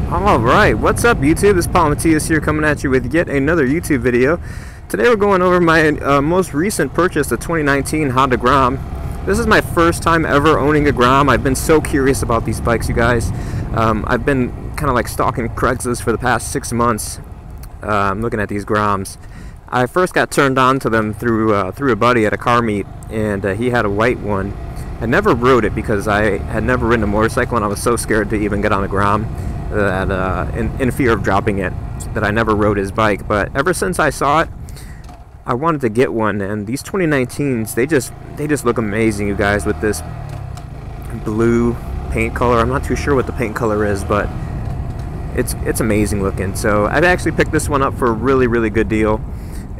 Alright, what's up YouTube? This is Paul Matias here coming at you with yet another YouTube video. Today we're going over my most recent purchase, the 2019 Honda Grom. This is my first time ever owning a Grom. I've been so curious about these bikes, you guys. I've been kind of like stalking Craigslist for the past 6 months, looking at these Groms. I first got turned on to them through a buddy at a car meet, and he had a white one. I never rode it because I had never ridden a motorcycle and I was so scared to even get on a Grom that in fear of dropping it, that I never rode his bike. But ever since I saw it, I wanted to get one, and these 2019s, they just look amazing, you guys, with this blue paint color. I'm not too sure what the paint color is, but it's amazing looking. So I've actually picked this one up for a really good deal,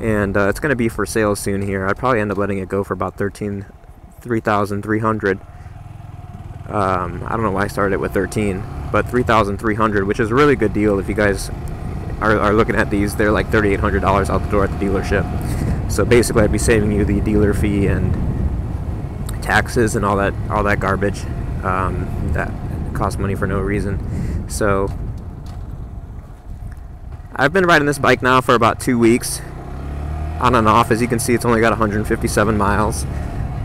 and it's going to be for sale soon here. I'd probably end up letting it go for about $3,300. I don't know why I started it with 13, but $3,300, which is a really good deal. If you guys are looking at these, they're like $3,800 out the door at the dealership. So basically, I'd be saving you the dealer fee and taxes and all that garbage that costs money for no reason. So I've been riding this bike now for about 2 weeks, on and off. As you can see, it's only got 157 miles.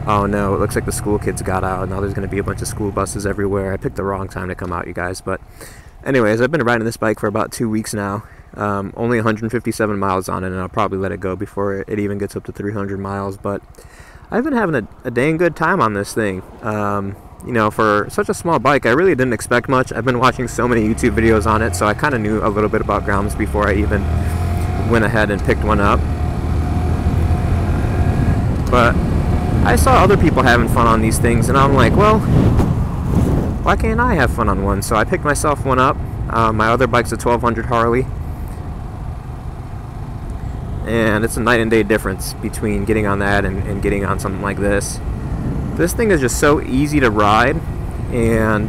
Oh no, it looks like the school kids got out. Now there's going to be a bunch of school buses everywhere. I picked the wrong time to come out, you guys. But anyways, I've been riding this bike for about 2 weeks now. Only 157 miles on it, and I'll probably let it go before it even gets up to 300 miles. But I've been having a dang good time on this thing. You know, for such a small bike, I really didn't expect much. I've been watching so many YouTube videos on it, so I kind of knew a little bit about Groms before I even went ahead and picked one up. But I saw other people having fun on these things, and I'm like, well, why can't I have fun on one? So I picked myself one up. My other bike's a 1200 Harley, and it's a night and day difference between getting on that and getting on something like this. This thing is just so easy to ride, and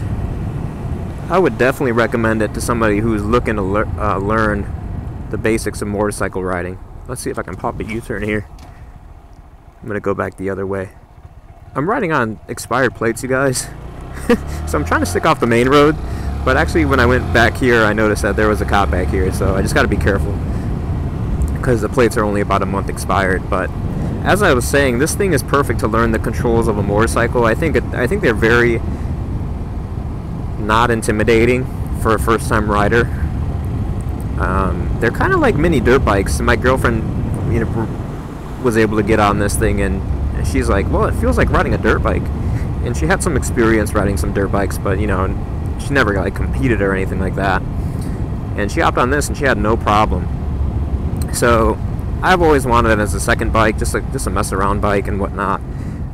I would definitely recommend it to somebody who's looking to learn the basics of motorcycle riding. Let's see if I can pop a U-turn here. I'm gonna go back the other way. I'm riding on expired plates, you guys. So I'm trying to stick off the main road, but actually when I went back here, I noticed that there was a cop back here, so I just gotta be careful because the plates are only about a month expired. But as I was saying, this thing is perfect to learn the controls of a motorcycle. I think they're very not intimidating for a first-time rider. They're kind of like mini dirt bikes. My girlfriend, you know, was able to get on this thing, and she's like, well, it feels like riding a dirt bike. And she had some experience riding some dirt bikes, but you know, she never like competed or anything like that. And she hopped on this and she had no problem. So I've always wanted it as a second bike, just a mess around bike and whatnot,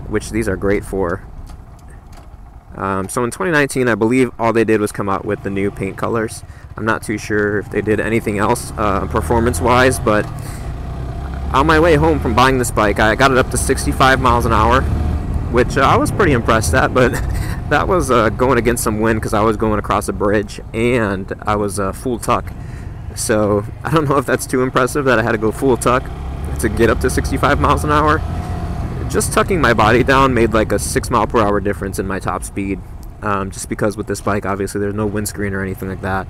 which these are great for. So in 2019, I believe all they did was come out with the new paint colors. I'm not too sure if they did anything else performance wise, but on my way home from buying this bike, I got it up to 65 miles an hour, which I was pretty impressed at, but that was going against some wind because I was going across a bridge and I was full tuck. So I don't know if that's too impressive that I had to go full tuck to get up to 65 miles an hour. Just tucking my body down made like a 6 mile per hour difference in my top speed, just because with this bike, obviously, there's no windscreen or anything like that.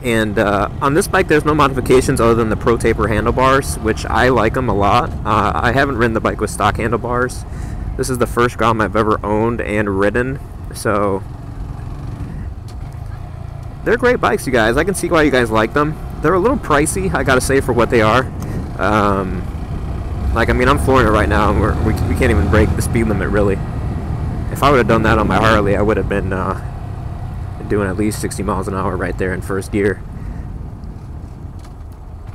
And on this bike, there's no modifications other than the Pro Taper handlebars, which I like them a lot. I haven't ridden the bike with stock handlebars. This is the first Grom I've ever owned and ridden, so they're great bikes, you guys. I can see why you guys like them. They're a little pricey, I gotta say, for what they are. Like, I mean, I'm flooring it right now, and we can't even break the speed limit, really. If I would have done that on my Harley, I would have been doing at least 60 miles an hour right there in first gear.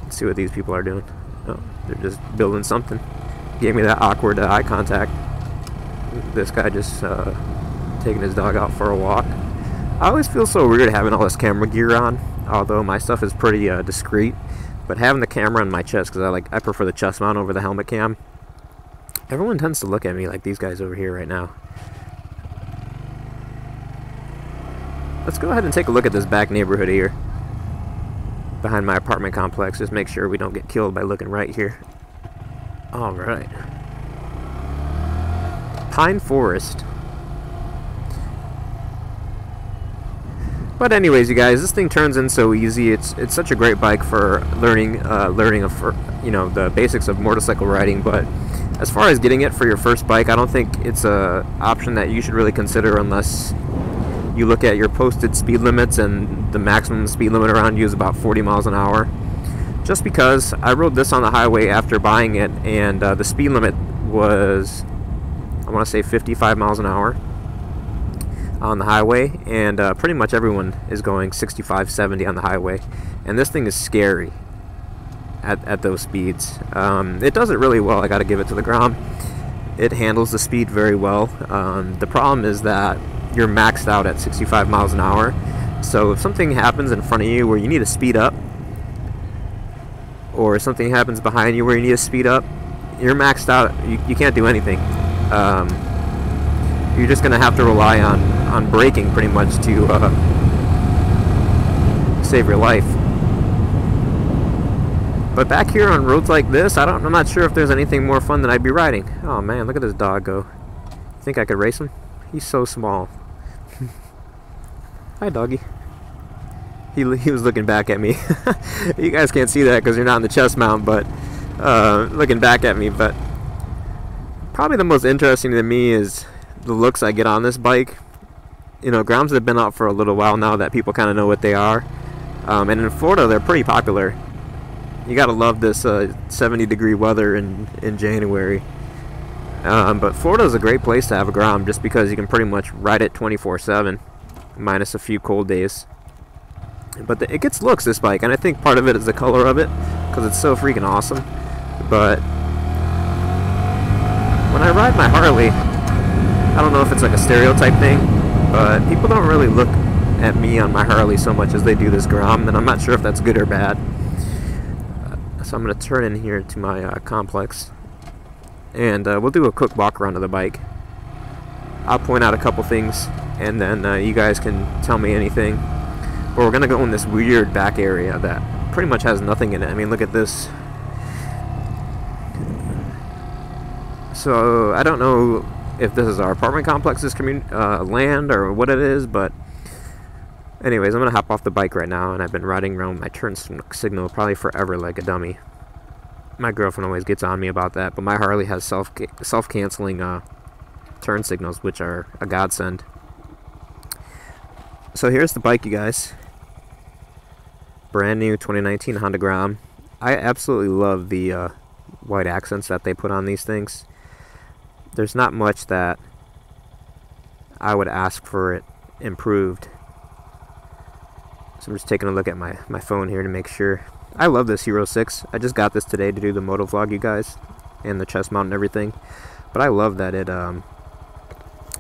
Let's see what these people are doing. Oh, they're just building something. Gave me that awkward eye contact. This guy just taking his dog out for a walk. I always feel so weird having all this camera gear on, although my stuff is pretty discreet. But having the camera on my chest, because I prefer the chest mount over the helmet cam. Everyone tends to look at me like these guys over here right now. Let's go ahead and take a look at this back neighborhood here behind my apartment complex. Just make sure we don't get killed by looking right here. Alright. Pine Forest. But anyways, you guys, this thing turns in so easy. It's such a great bike for learning the basics of motorcycle riding. But as far as getting it for your first bike, I don't think it's a option that you should really consider unless you look at your posted speed limits, and the maximum speed limit around you is about 40 miles an hour. Just because I rode this on the highway after buying it, and the speed limit was, I want to say 55 miles an hour on the highway, and pretty much everyone is going 65, 70 on the highway, and this thing is scary at those speeds. It does it really well, I gotta give it to the Grom. It handles the speed very well. The problem is that you're maxed out at 65 miles an hour, so if something happens in front of you where you need to speed up, or something happens behind you where you need to speed up, you're maxed out. You can't do anything. You're just gonna have to rely on braking pretty much to save your life. But back here on roads like this, I'm not sure if there's anything more fun than I'd be riding. Oh man, look at this dog go. Think I could race him? He's so small. Hi doggy. He was looking back at me. You guys can't see that because you're not in the chest mount, but looking back at me. But probably the most interesting to me is the looks I get on this bike. You know, Groms have been out for a little while now that people kind of know what they are. And in Florida, they're pretty popular. You gotta love this 70-degree weather in January. But Florida is a great place to have a Grom just because you can pretty much ride it 24/7, minus a few cold days. But it gets looks, this bike, and I think part of it is the color of it, because it's so freaking awesome. But when I ride my Harley, I don't know if it's like a stereotype thing, but people don't really look at me on my Harley so much as they do this Grom, and I'm not sure if that's good or bad. So I'm going to turn in here to my complex, and we'll do a quick walk around of the bike. I'll point out a couple things, and then you guys can tell me anything. But we're going to go in this weird back area that pretty much has nothing in it. I mean, look at this. So I don't know if this is our apartment complex's land or what it is, but anyways, I'm going to hop off the bike right now, and I've been riding around my turn signal probably forever like a dummy. My girlfriend always gets on me about that, but my Harley has self-canceling turn signals, which are a godsend. So here's the bike, you guys. Brand new 2019 Honda Grom. I absolutely love the white accents that they put on these things. There's not much that I would ask for it improved. So I'm just taking a look at my phone here to make sure. I love this Hero 6. I just got this today to do the moto vlog, you guys, and the chest mount and everything. But I love that it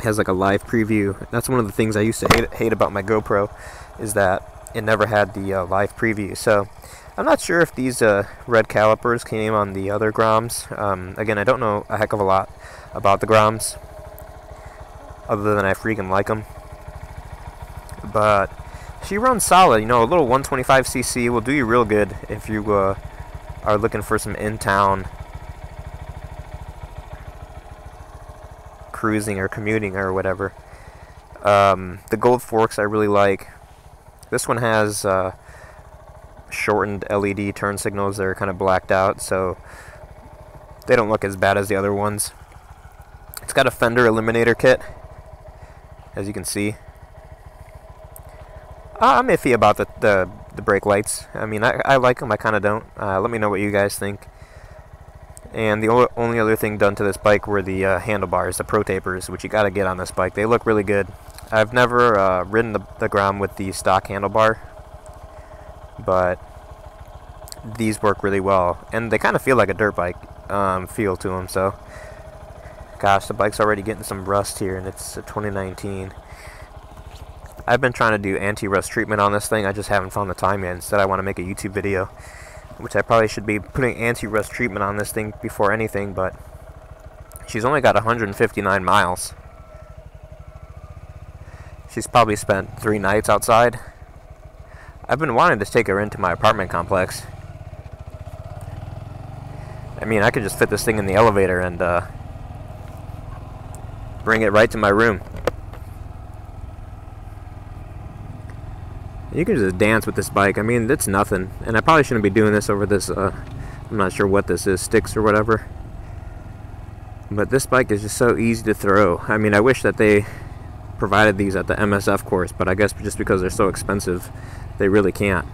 has like a live preview. That's one of the things I used to hate about my GoPro, is that it never had the live preview. So I'm not sure if these red calipers came on the other Groms. Again, I don't know a heck of a lot about the Groms, other than I freaking like them. But she runs solid. You know, a little 125cc will do you real good if you are looking for some in-town cruising or commuting or whatever. The gold forks I really like. This one has shortened LED turn signals that are kind of blacked out, so they don't look as bad as the other ones. It's got a fender eliminator kit, as you can see. I'm iffy about the brake lights. I mean, I like them, I kind of don't. Let me know what you guys think. And the only other thing done to this bike were the handlebars, the Pro Tapers, which you got to get on this bike. They look really good. I've never ridden the Grom with the stock handlebar, but these work really well. And they kind of feel like a dirt bike feel to them. So, gosh, the bike's already getting some rust here, and it's a 2019. I've been trying to do anti-rust treatment on this thing. I just haven't found the time yet. Instead, I want to make a YouTube video, which I probably should be putting anti-rust treatment on this thing before anything, but she's only got 159 miles. She's probably spent 3 nights outside. I've been wanting to take her into my apartment complex. I mean, I could just fit this thing in the elevator and bring it right to my room. You can just dance with this bike. I mean, it's nothing. And I probably shouldn't be doing this over this, I'm not sure what this is, sticks or whatever. But this bike is just so easy to throw. I mean, I wish that they provided these at the MSF course, but I guess just because they're so expensive, they really can't.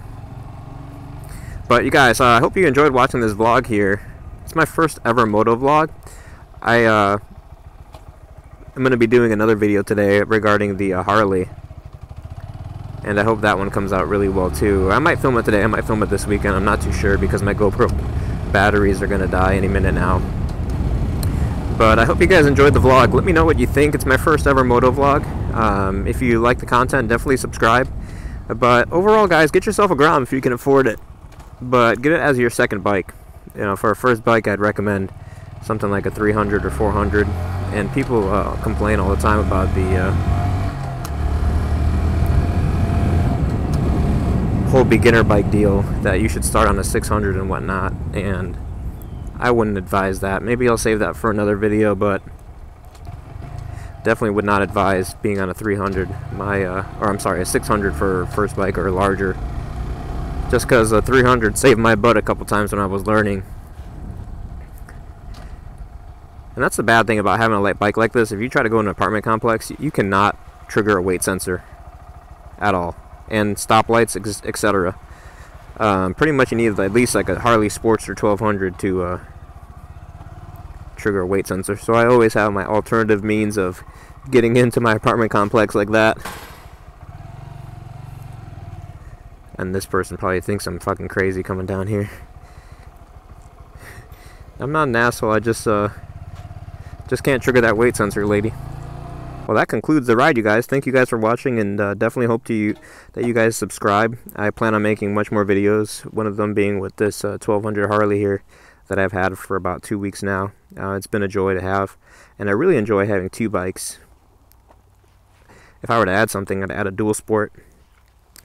But you guys, I hope you enjoyed watching this vlog here. It's my first ever moto vlog. I'm going to be doing another video today regarding the Harley. And I hope that one comes out really well too. I might film it today, I might film it this weekend, I'm not too sure because my GoPro batteries are going to die any minute now. But I hope you guys enjoyed the vlog. Let me know what you think. It's my first ever moto vlog. If you like the content, definitely subscribe. But overall, guys, get yourself a Grom if you can afford it. But get it as your second bike. You know, for a first bike, I'd recommend something like a 300 or 400. And people complain all the time about the whole beginner bike deal, that you should start on a 600 and whatnot, and I wouldn't advise that. Maybe I'll save that for another video, but definitely would not advise being on a 300, or I'm sorry, a 600 for first bike or larger, just because a 300 saved my butt a couple times when I was learning. And that's the bad thing about having a light bike like this. If you try to go in an apartment complex, you cannot trigger a weight sensor at all, and stoplights, etc. Pretty much you need at least like a Harley Sportster 1200 to trigger a weight sensor. So I always have my alternative means of getting into my apartment complex like that. And this person probably thinks I'm fucking crazy coming down here. I'm not an asshole, I just can't trigger that weight sensor, lady. Well, that concludes the ride, you guys. Thank you guys for watching, and definitely hope that you guys subscribe. I plan on making much more videos, one of them being with this 1200 Harley here that I've had for about 2 weeks now. It's been a joy to have, and I really enjoy having two bikes. If I were to add something, I'd add a dual sport.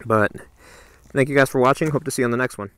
But thank you guys for watching. Hope to see you on the next one.